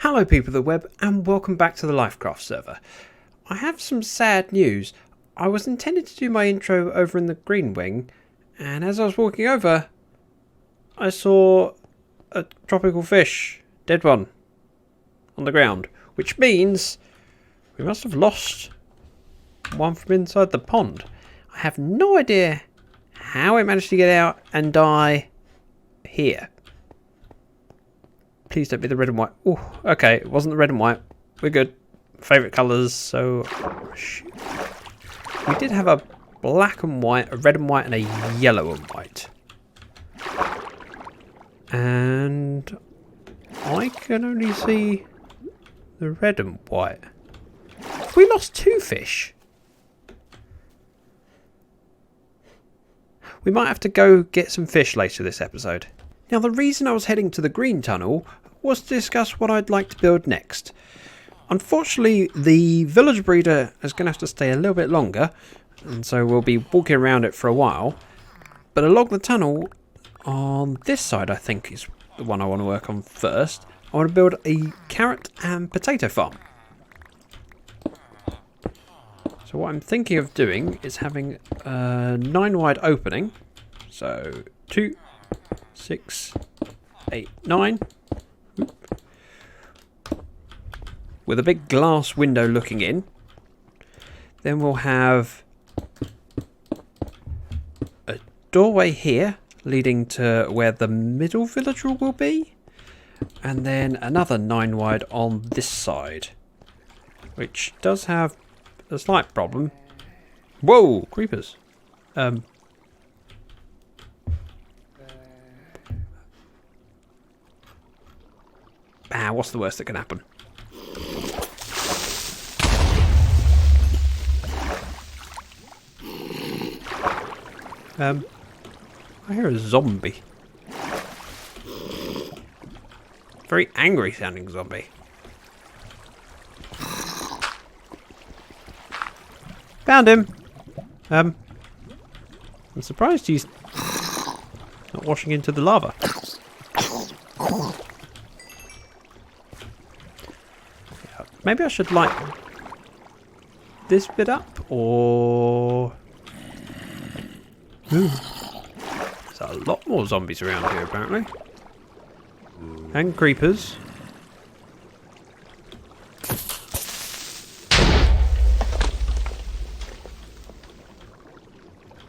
Hello people of the web and welcome back to the Lyfcraft server. I have some sad news. I was intended to do my intro over in the green wing, and as I was walking over I saw a tropical fish, dead one, on the ground, which means we must have lost one from inside the pond. I have no idea how it managed to get out and die here. Please don't be the red and white. Oh, okay, it wasn't the red and white. We're good. Favourite colours, so... We did have a black and white, a red and white, and a yellow and white. And I can only see the red and white. We lost two fish. We might have to go get some fish later this episode. Now, the reason I was heading to the green tunnel was to discuss what I'd like to build next. Unfortunately, the village breeder is going to have to stay a little bit longer, and so we'll be walking around it for a while. But along the tunnel, on this side, I think is the one I want to work on first. I want to build a carrot and potato farm. So what I'm thinking of doing is having a 9 wide opening. So 2, 6, 8, 9. With a big glass window looking in. Then we'll have a doorway here leading to where the middle villager will be. And then another 9 wide on this side, which does have a slight problem. Whoa, creepers. What's the worst that can happen? I hear a zombie. Very angry sounding zombie. Found him. I'm surprised he's not washing into the lava. Maybe I should light this bit up, or... Ooh. There's a lot more zombies around here, apparently. And creepers.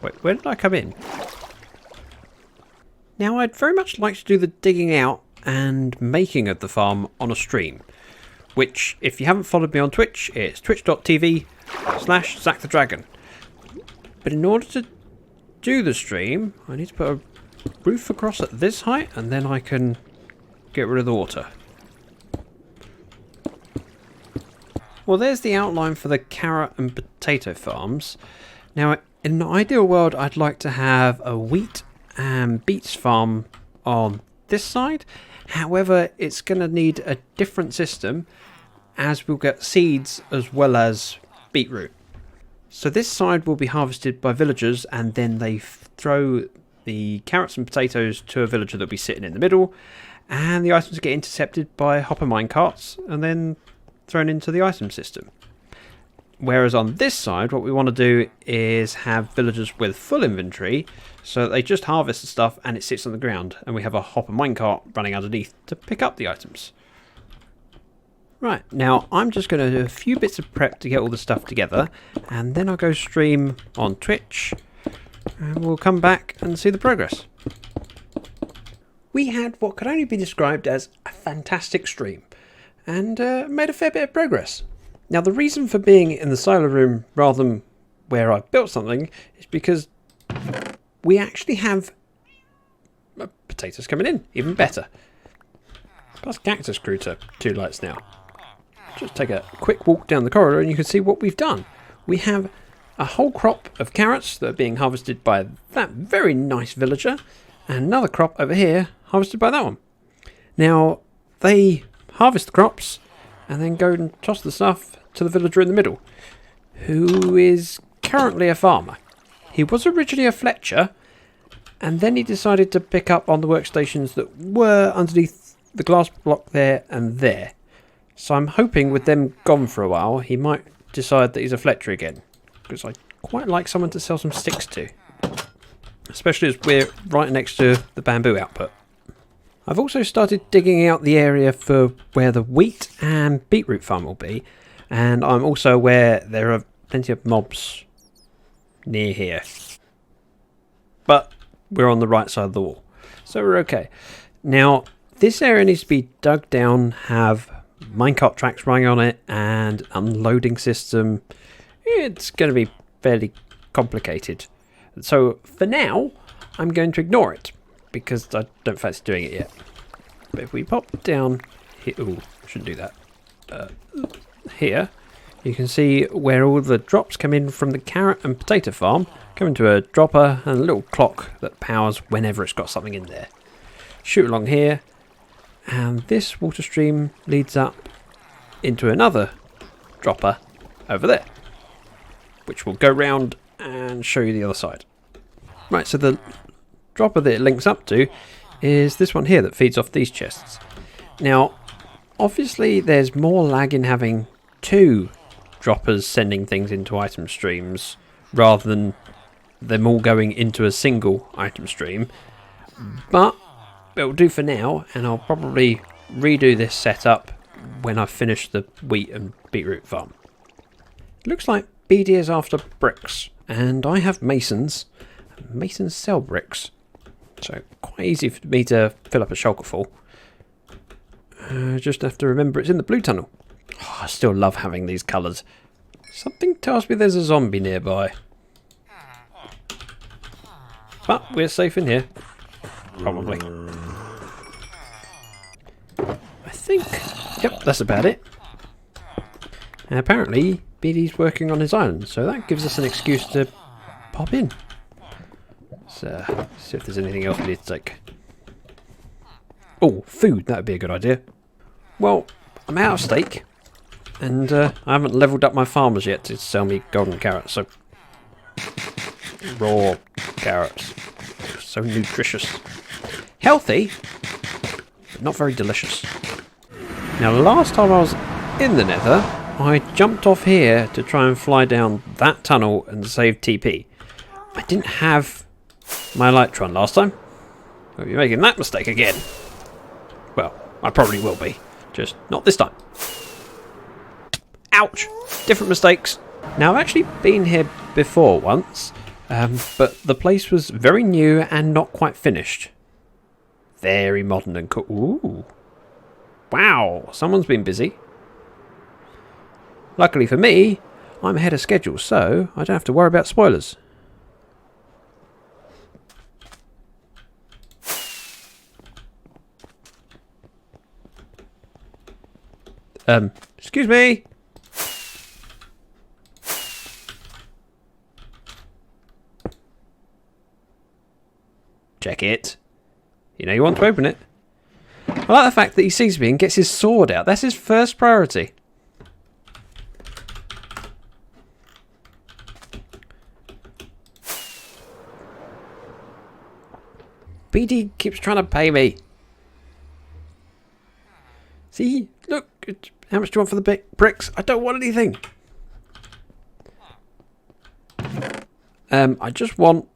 Wait, where did I come in? Now, I'd very much like to do the digging out and making of the farm on a stream. Which, if you haven't followed me on Twitch, it's twitch.tv/ZactheDragon. But in order to do the stream, I need to put a roof across at this height, and then I can get rid of the water. Well, there's the outline for the carrot and potato farms. Now, in an ideal world, I'd like to have a wheat and beets farm on this side. However, it's going to need a different system, as we'll get seeds as well as beetroot. So this side will be harvested by villagers, and then they throw the carrots and potatoes to a villager that'll be sitting in the middle, and the items get intercepted by hopper mine carts and then thrown into the item system. Whereas on this side, what we want to do is have villagers with full inventory, so that they just harvest the stuff and it sits on the ground, and we have a hopper minecart running underneath to pick up the items. Right, now I'm just going to do a few bits of prep to get all the stuff together, and then I'll go stream on Twitch, and we'll come back and see the progress. We had what could only be described as a fantastic stream, and made a fair bit of progress. Now, the reason for being in the silo room rather than where I built something is because we actually have potatoes coming in, even better. Plus cactus grew to 2 lights now. Just take a quick walk down the corridor and you can see what we've done. We have a whole crop of carrots that are being harvested by that very nice villager, and another crop over here harvested by that one. Now, they harvest the crops and then go and toss the stuff to the villager in the middle, who is currently a farmer. He was originally a Fletcher, and then he decided to pick up on the workstations that were underneath the glass block there and there. So I'm hoping with them gone for a while, he might decide that he's a Fletcher again. Because I quite like someone to sell some sticks to. Especially as we're right next to the bamboo output. I've also started digging out the area for where the wheat and beetroot farm will be. And I'm also aware there are plenty of mobs near here. But we're on the right side of the wall. So we're okay. Now, this area needs to be dug down, have minecart tracks running on it, and unloading system. It's going to be fairly complicated. So for now, I'm going to ignore it because I don't fancy doing it yet. But if we pop down here, ooh, shouldn't do that. Here, you can see where all the drops come in from the carrot and potato farm, come into a dropper and a little clock that powers whenever it's got something in there. Shoot along here, and this water stream leads up into another dropper over there, which will go round and show you the other side. Right, so the dropper that it links up to is this one here that feeds off these chests. Now, obviously there's more lag in having two droppers sending things into item streams rather than them all going into a single item stream, but it'll do for now, and I'll probably redo this setup when I've finished the wheat and beetroot farm. Looks like BD is after bricks, and I have masons. Masons sell bricks, so quite easy for me to fill up a shulker full. Just have to remember it's in the blue tunnel. Oh, I still love having these colours. Something tells me there's a zombie nearby. But we're safe in here. Probably. I think... Yep, that's about it. And apparently, BD's working on his island, so that gives us an excuse to pop in. So, see if there's anything else we need to take. Oh, food, that would be a good idea. Well, I'm out of steak, and I haven't leveled up my farmers yet to sell me golden carrots, so... Raw carrots. So nutritious. Healthy, but not very delicious. Now, last time I was in the nether, I jumped off here to try and fly down that tunnel and save TP. I didn't have my Elytron last time. I'll be making that mistake again. Well, I probably will be. Just not this time. Ouch! Different mistakes. Now, I've actually been here before once, but the place was very new and not quite finished. Very modern and cool. Ooh. Wow, someone's been busy. Luckily for me, I'm ahead of schedule, so I don't have to worry about spoilers. Excuse me. Check it. You know you want to open it. I like the fact that he sees me and gets his sword out. That's his first priority. BD keeps trying to pay me. See? Look. How much do you want for the bricks? I don't want anything. I just want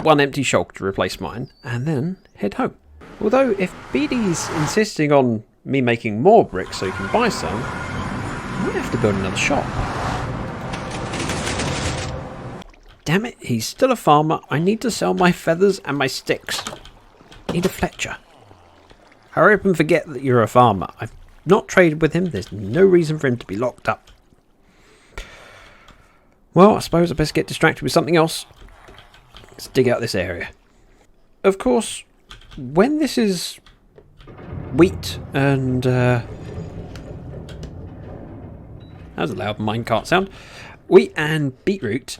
one empty shulker to replace mine, and then head home. Although, if BD's insisting on me making more bricks so he can buy some, I might have to build another shop. Damn it, he's still a farmer. I need to sell my feathers and my sticks. Need a Fletcher. Hurry up and forget that you're a farmer. I've not traded with him. There's no reason for him to be locked up. Well, I suppose I best get distracted with something else. Let's dig out this area. Of course, when this is wheat and... That was a loud minecart sound. Wheat and beetroot,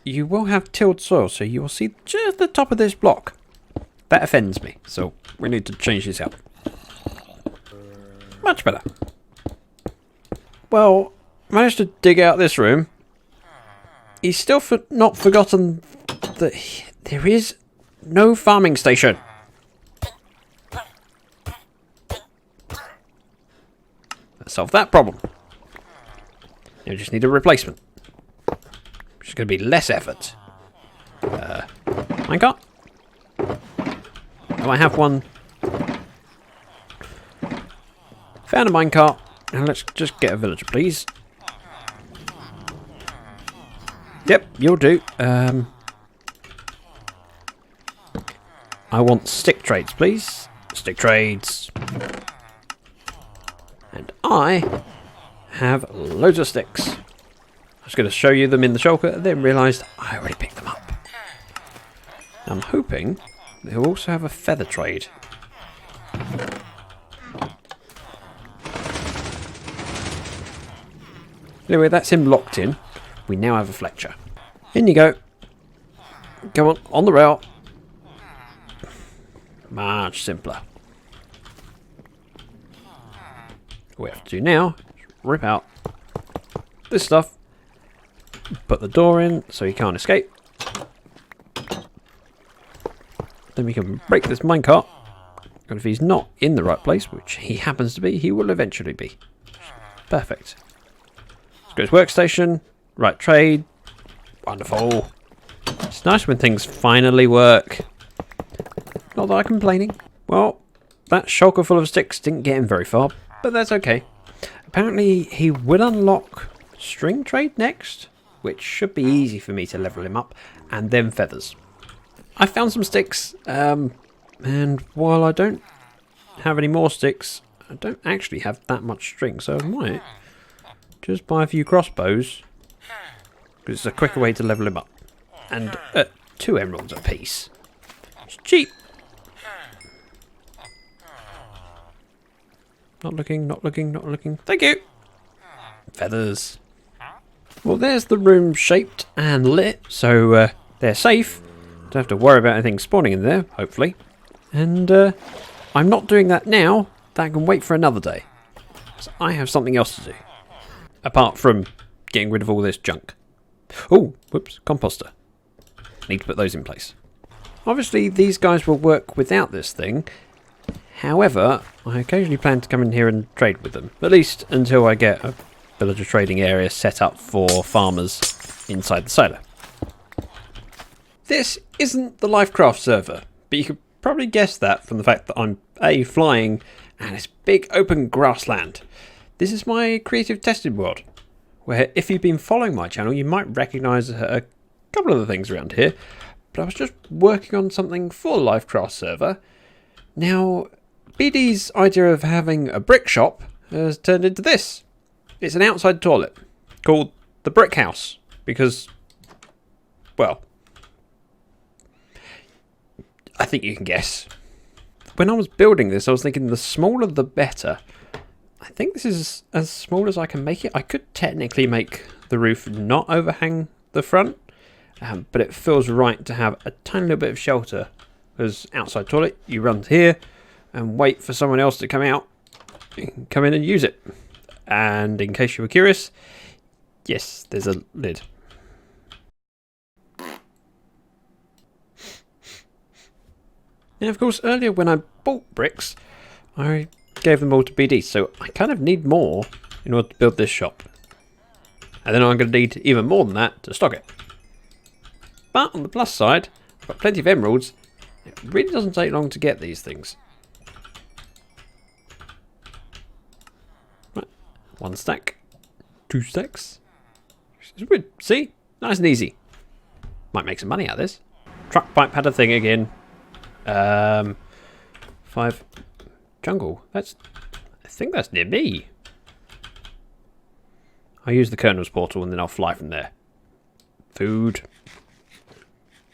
you will have tilled soil, so you will see just the top of this block. That offends me, so we need to change this out. Much better. Well, managed to dig out this room. He's still not forgotten that there is no farming station. Solve that problem. Now we just need a replacement. Which is going to be less effort. Minecart? Do I have one? Found a minecart. Now let's just get a villager, please. Yep, you'll do. I want stick trades, please. Stick trades. And I have loads of sticks. I was going to show you them in the shulker, and then realised I already picked them up. I'm hoping they'll also have a feather trade. Anyway, that's him locked in. We now have a Fletcher. In you go. Come on the rail. Much simpler. All we have to do now is rip out this stuff, put the door in so he can't escape. Then we can break this minecart. And if he's not in the right place, which he happens to be, he will eventually be. Perfect. Let's go to his workstation. Right trade. Wonderful. It's nice when things finally work. Not that I'm complaining. Well, that shulker full of sticks didn't get him very far, but that's okay. Apparently he will unlock string trade next, which should be easy for me to level him up, and then feathers. I found some sticks, and while I don't have any more sticks, I don't actually have that much string, so I might just buy a few crossbows, because it's a quicker way to level him up. And 2 emeralds apiece. It's cheap. Not looking, not looking, not looking. Thank you. Feathers. Well, there's the room shaped and lit, so they're safe. Don't have to worry about anything spawning in there, hopefully. And I'm not doing that now. That can wait for another day. So I have something else to do. Apart from getting rid of all this junk. Oh, whoops, composter. Need to put those in place. Obviously, these guys will work without this thing. However, I occasionally plan to come in here and trade with them. At least until I get a villager trading area set up for farmers inside the silo. This isn't the Lyfcraft server, but you could probably guess that from the fact that I'm A, flying, and it's big open grassland. This is my creative testing world, where if you've been following my channel, you might recognise a couple of the things around here, but I was just working on something for the Lyfcraft server. Now, BD's idea of having a brick shop has turned into this. It's an outside toilet called the Brick House because, well, I think you can guess. When I was building this, I was thinking the smaller the better. I think this is as small as I can make it. I could technically make the roof not overhang the front, but it feels right to have a tiny little bit of shelter. As outside toilet, you run to here and wait for someone else to come out and come in and use it. And in case you were curious, yes, there's a lid. And of course, earlier when I bought bricks, I gave them all to BD, so I kind of need more in order to build this shop. And then I'm going to need even more than that to stock it. But on the plus side, I've got plenty of emeralds. It really doesn't take long to get these things. Right, 1 stack, 2 stacks. It's good. See? Nice and easy. Might make some money out of this. Truck pipe had a thing again. 5 jungle. I think that's near me. I'll use the Colonel's portal and then I'll fly from there. Food.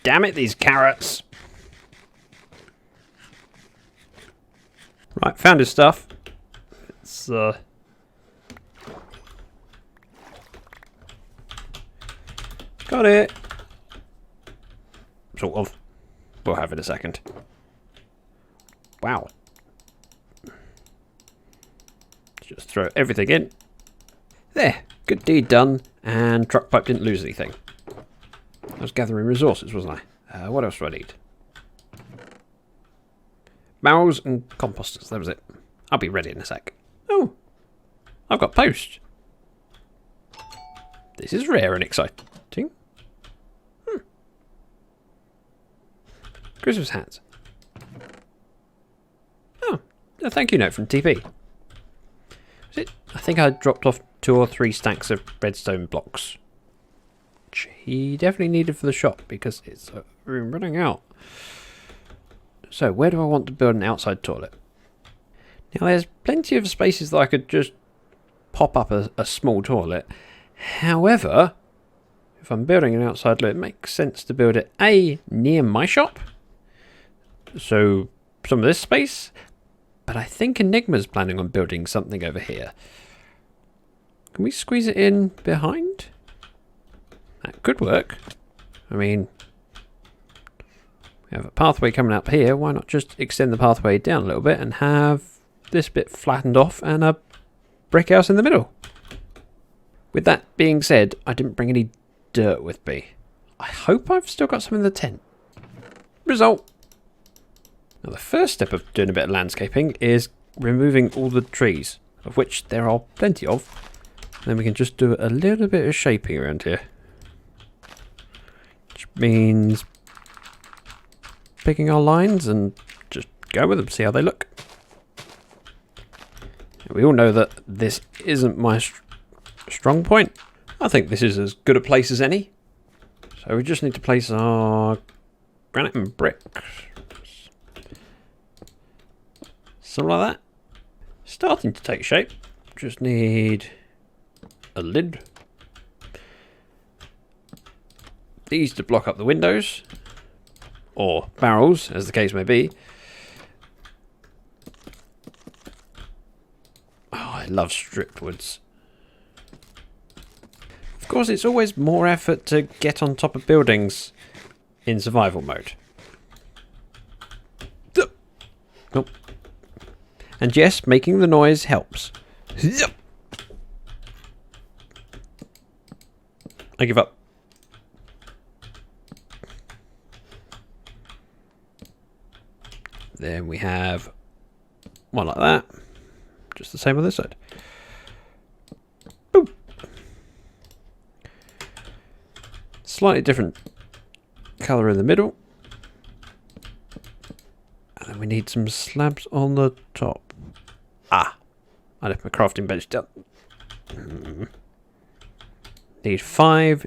Damn it, these carrots. Right, found his stuff. It's got it. Sort of. We'll have it in a second. Wow. Just throw everything in. There. Good deed done. And truck pipe didn't lose anything. I was gathering resources, wasn't I? What else do I need? Barrels and composters. That was it. I'll be ready in a sec. Oh. I've got post. This is rare and exciting. Christmas hats. Oh, a thank you note from TP. I think I dropped off 2 or 3 stacks of redstone blocks. Which he definitely needed for the shop because it's running out. So where do I want to build an outside toilet? Now there's plenty of spaces that I could just pop up a small toilet. However, if I'm building an outside toilet, it makes sense to build it A, near my shop. So some of this space. But I think Enigma's planning on building something over here. Can we squeeze it in behind? That could work. I mean, we have a pathway coming up here. Why not just extend the pathway down a little bit and have this bit flattened off and a brick house in the middle? With that being said, I didn't bring any dirt with me. I hope I've still got some in the tent. Result. Now the first step of doing a bit of landscaping is removing all the trees, of which there are plenty of. Then we can just do a little bit of shaping around here. Which means picking our lines and just go with them, see how they look. We all know that this isn't my strong point. I think this is as good a place as any. So we just need to place our granite and bricks. Something like that. Starting to take shape. Just need a lid. These to block up the windows. Or barrels, as the case may be. Oh, I love stripped woods. Of course, it's always more effort to get on top of buildings in survival mode. Oh. And yes, making the noise helps. I give up. Then we have one like that. Just the same on this side. Boom. Slightly different colour in the middle. And then we need some slabs on the top. Ah, I left my crafting bench down. Need 5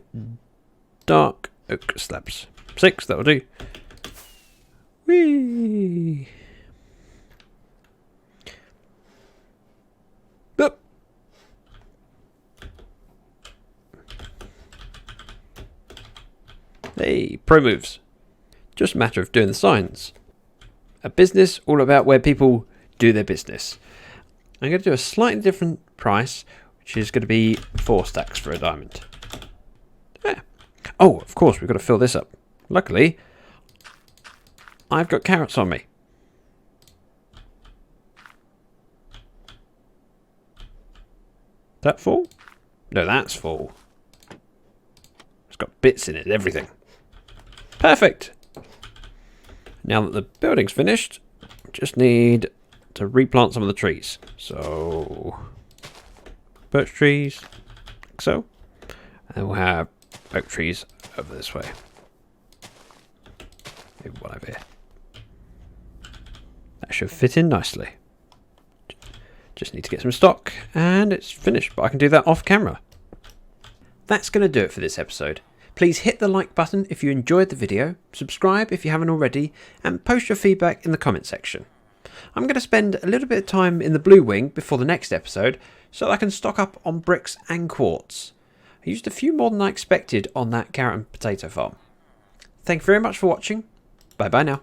dark oak slabs. 6, that'll do. Whee! Up. Hey, pro moves. Just a matter of doing the signs. A business all about where people do their business. I'm going to do a slightly different price, which is going to be 4 stacks for a diamond. Yeah. Oh, of course, we've got to fill this up. Luckily, I've got carrots on me. That full? No, that's full. It's got bits in it, everything. Perfect. Now that the building's finished, just need to replant some of the trees. So, birch trees, like so. And we'll have oak trees over this way. Maybe one over here. That should fit in nicely. Just need to get some stock and it's finished, but I can do that off camera. That's going to do it for this episode. Please hit the like button if you enjoyed the video, subscribe if you haven't already, and post your feedback in the comment section. I'm going to spend a little bit of time in the blue wing before the next episode so that I can stock up on bricks and quartz. I used a few more than I expected on that carrot and potato farm. Thank you very much for watching. Bye bye now.